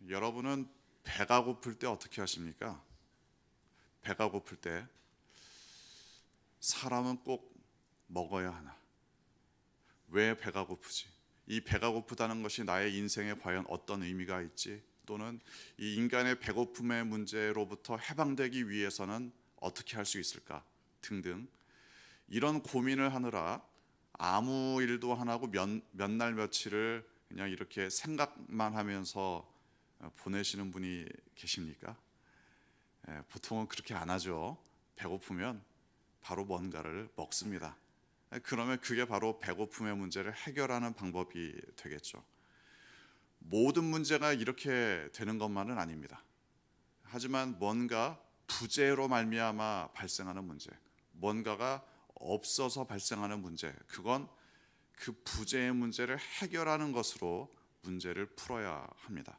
여러분은 배가 고플 때 어떻게 하십니까? 배가 고플 때 사람은 꼭 먹어야 하나? 왜 배가 고프지? 이 배가 고프다는 것이 나의 인생에 과연 어떤 의미가 있지? 또는 이 인간의 배고픔의 문제로부터 해방되기 위해서는 어떻게 할 수 있을까? 등등 이런 고민을 하느라 아무 일도 안 하고 몇 날 며칠을 그냥 이렇게 생각만 하면서 보내시는 분이 계십니까? 보통은 그렇게 안 하죠. 배고프면 바로 뭔가를 먹습니다. 그러면 그게 바로 배고픔의 문제를 해결하는 방법이 되겠죠. 모든 문제가 이렇게 되는 것만은 아닙니다. 하지만 뭔가 부재로 말미암아 발생하는 문제, 뭔가가 없어서 발생하는 문제, 그건 그 부재의 문제를 해결하는 것으로 문제를 풀어야 합니다.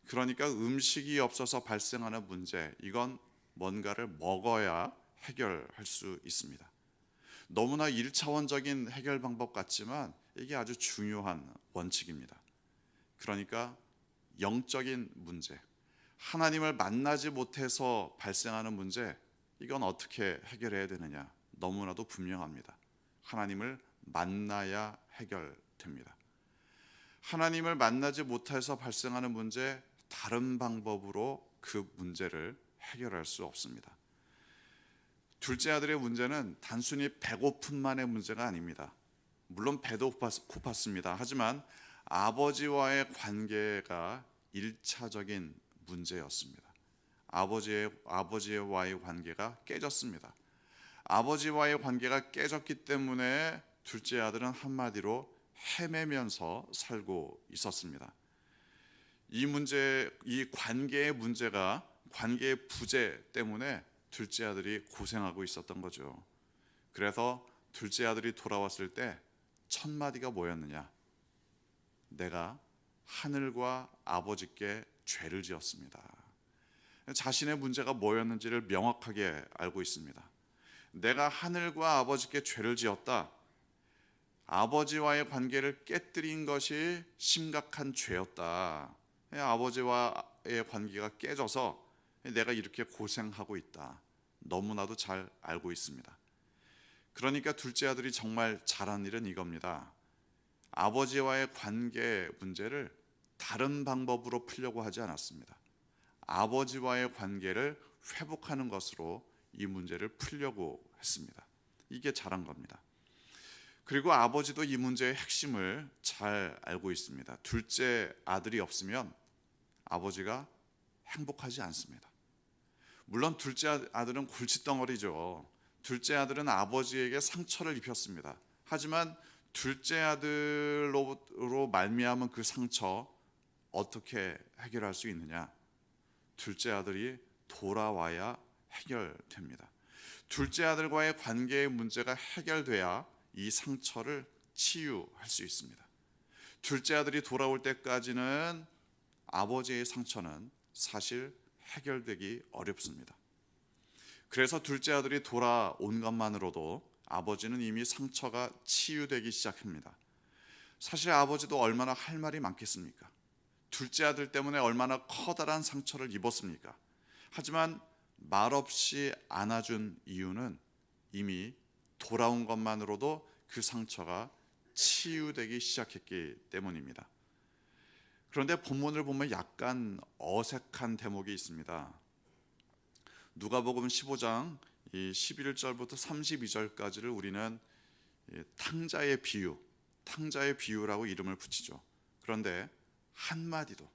그러니까 음식이 없어서 발생하는 문제, 이건 뭔가를 먹어야 해결할 수 있습니다. 너무나 1차원적인 해결 방법 같지만 이게 아주 중요한 원칙입니다. 그러니까 영적인 문제, 하나님을 만나지 못해서 발생하는 문제, 이건 어떻게 해결해야 되느냐? 너무나도 분명합니다. 하나님을 만나야 해결됩니다. 하나님을 만나지 못해서 발생하는 문제, 다른 방법으로 그 문제를 해결할 수 없습니다. 둘째 아들의 문제는 단순히 배고픔만의 문제가 아닙니다. 물론 배도 고팠습니다. 하지만 아버지와의 관계가 1차적인 문제였습니다. 아버지와의 관계가 깨졌습니다. 아버지와의 관계가 깨졌기 때문에 둘째 아들은 한마디로 헤매면서 살고 있었습니다. 이 관계의 문제가, 관계의 부재 때문에 둘째 아들이 고생하고 있었던 거죠. 그래서 둘째 아들이 돌아왔을 때 첫 마디가 뭐였느냐? 내가 하늘과 아버지께 죄를 지었습니다. 자신의 문제가 뭐였는지를 명확하게 알고 있습니다. 내가 하늘과 아버지께 죄를 지었다. 아버지와의 관계를 깨뜨린 것이 심각한 죄였다. 아버지와의 관계가 깨져서 내가 이렇게 고생하고 있다. 너무나도 잘 알고 있습니다. 그러니까 둘째 아들이 정말 잘한 일은 이겁니다. 아버지와의 관계 문제를 다른 방법으로 풀려고 하지 않았습니다. 아버지와의 관계를 회복하는 것으로 이 문제를 풀려고 했습니다. 이게 잘한 겁니다. 그리고 아버지도 이 문제의 핵심을 잘 알고 있습니다. 둘째 아들이 없으면 아버지가 행복하지 않습니다. 물론 둘째 아들은 골칫덩어리죠. 둘째 아들은 아버지에게 상처를 입혔습니다. 하지만 둘째 아들로 말미암은 그 상처 어떻게 해결할 수 있느냐? 둘째 아들이 돌아와야 해결됩니다. 둘째 아들과의 관계의 문제가 해결돼야 이 상처를 치유할 수 있습니다. 둘째 아들이 돌아올 때까지는 아버지의 상처는 사실 해결되기 어렵습니다. 그래서 둘째 아들이 돌아온 것만으로도 아버지는 이미 상처가 치유되기 시작합니다. 사실 아버지도 얼마나 할 말이 많겠습니까? 둘째 아들 때문에 얼마나 커다란 상처를 입었습니까? 하지만 말없이 안아준 이유는 이미 돌아온 것만으로도 그 상처가 치유되기 시작했기 때문입니다. 그런데 본문을 보면 약간 어색한 대목이 있습니다. 누가복음 15장 11절부터 32절까지를 우리는 탕자의 비유라고 이름을 붙이죠. 그런데 한마디도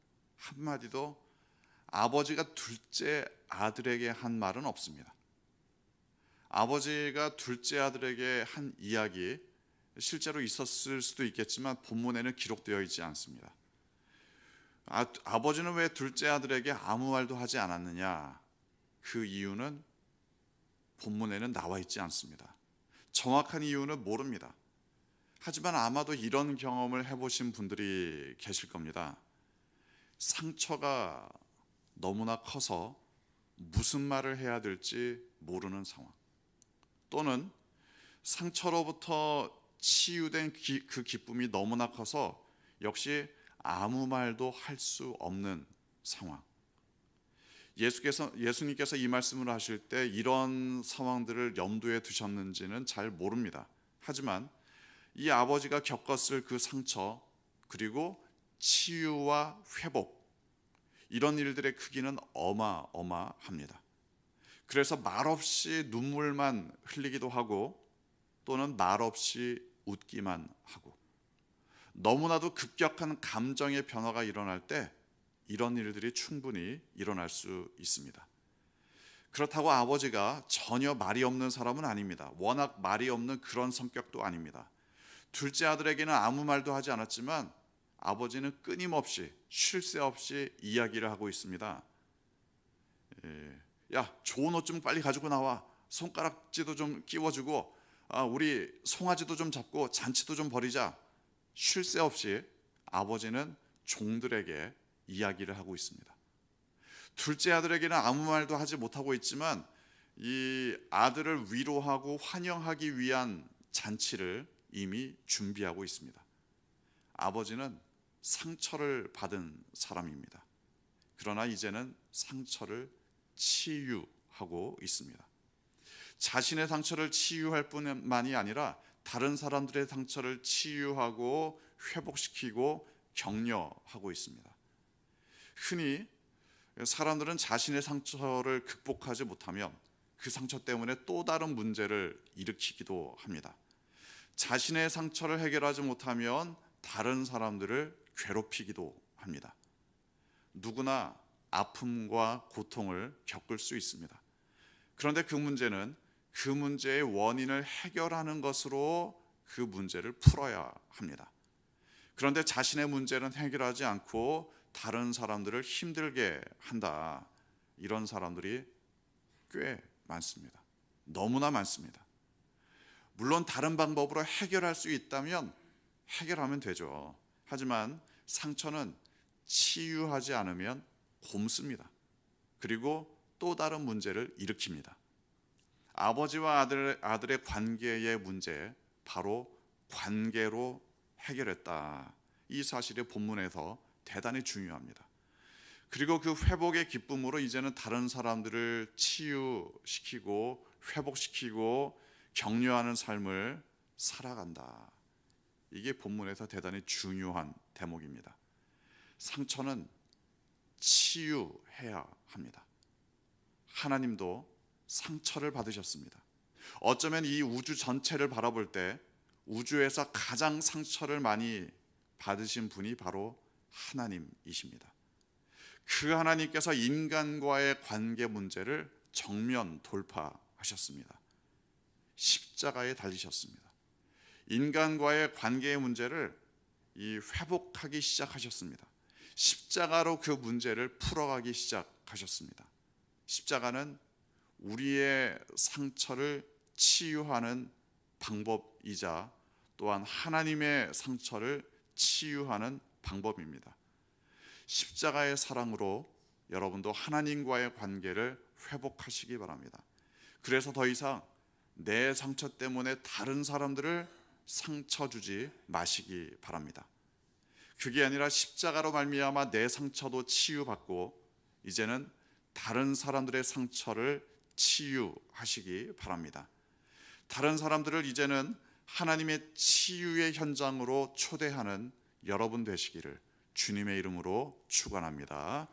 아버지가 둘째 아들에게 한 말은 없습니다. 아버지가 둘째 아들에게 한 이야기, 실제로 있었을 수도 있겠지만 본문에는 기록되어 있지 않습니다. 아버지는 왜 둘째 아들에게 아무 말도 하지 않았느냐? 그 이유는 본문에는 나와 있지 않습니다. 정확한 이유는 모릅니다. 하지만 아마도 이런 경험을 해보신 분들이 계실 겁니다. 상처가 너무나 커서 무슨 말을 해야 될지 모르는 상황, 또는 상처로부터 치유된 그 기쁨이 너무나 커서 역시 아무 말도 할 수 없는 상황. 예수님께서 이 말씀을 하실 때 이런 상황들을 염두에 두셨는지는 잘 모릅니다. 하지만 이 아버지가 겪었을 그 상처, 그리고 치유와 회복, 이런 일들의 크기는 어마어마합니다. 그래서 말없이 눈물만 흘리기도 하고 또는 말없이 웃기만 하고, 너무나도 급격한 감정의 변화가 일어날 때 이런 일들이 충분히 일어날 수 있습니다. 그렇다고 아버지가 전혀 말이 없는 사람은 아닙니다. 워낙 말이 없는 그런 성격도 아닙니다. 둘째 아들에게는 아무 말도 하지 않았지만 아버지는 끊임없이 쉴 새 없이 이야기를 하고 있습니다. 야, 좋은 옷 좀 빨리 가지고 나와. 손가락지도 좀 끼워주고, 우리 송아지도 좀 잡고 잔치도 좀 벌이자. 쉴 새 없이 아버지는 종들에게 이야기를 하고 있습니다. 둘째 아들에게는 아무 말도 하지 못하고 있지만 이 아들을 위로하고 환영하기 위한 잔치를 이미 준비하고 있습니다. 아버지는 상처를 받은 사람입니다. 그러나 이제는 상처를 치유하고 있습니다. 자신의 상처를 치유할 뿐만이 아니라 다른 사람들의 상처를 치유하고 회복시키고 격려하고 있습니다. 흔히 사람들은 자신의 상처를 극복하지 못하면 그 상처 때문에 또 다른 문제를 일으키기도 합니다. 자신의 상처를 해결하지 못하면 다른 사람들을 괴롭히기도 합니다. 누구나 아픔과 고통을 겪을 수 있습니다. 그런데 그 문제는 그 문제의 원인을 해결하는 것으로 그 문제를 풀어야 합니다. 그런데 자신의 문제는 해결하지 않고 다른 사람들을 힘들게 한다. 이런 사람들이 꽤 많습니다. 너무나 많습니다. 물론 다른 방법으로 해결할 수 있다면 해결하면 되죠. 하지만 상처는 치유하지 않으면 곪습니다. 그리고 또 다른 문제를 일으킵니다. 아버지와 아들의 관계의 문제, 바로 관계로 해결했다. 이 사실이 본문에서 대단히 중요합니다. 그리고 그 회복의 기쁨으로 이제는 다른 사람들을 치유시키고 회복시키고 격려하는 삶을 살아간다. 이게 본문에서 대단히 중요한 대목입니다. 상처는 치유해야 합니다. 하나님도 상처를 받으셨습니다. 어쩌면 이 우주 전체를 바라볼 때 우주에서 가장 상처를 많이 받으신 분이 바로 하나님이십니다. 그 하나님께서 인간과의 관계 문제를 정면 돌파하셨습니다. 십자가에 달리셨습니다. 인간과의 관계의 문제를 회복하기 시작하셨습니다. 십자가로 그 문제를 풀어가기 시작하셨습니다. 십자가는 우리의 상처를 치유하는 방법이자 또한 하나님의 상처를 치유하는 방법입니다. 십자가의 사랑으로 여러분도 하나님과의 관계를 회복하시기 바랍니다. 그래서 더 이상 내 상처 때문에 다른 사람들을 상처 주지 마시기 바랍니다. 그게 아니라 십자가로 말미암아 내 상처도 치유받고 이제는 다른 사람들의 상처를 치유하시기 바랍니다. 다른 사람들을 이제는 하나님의 치유의 현장으로 초대하는 여러분 되시기를 주님의 이름으로 축원합니다.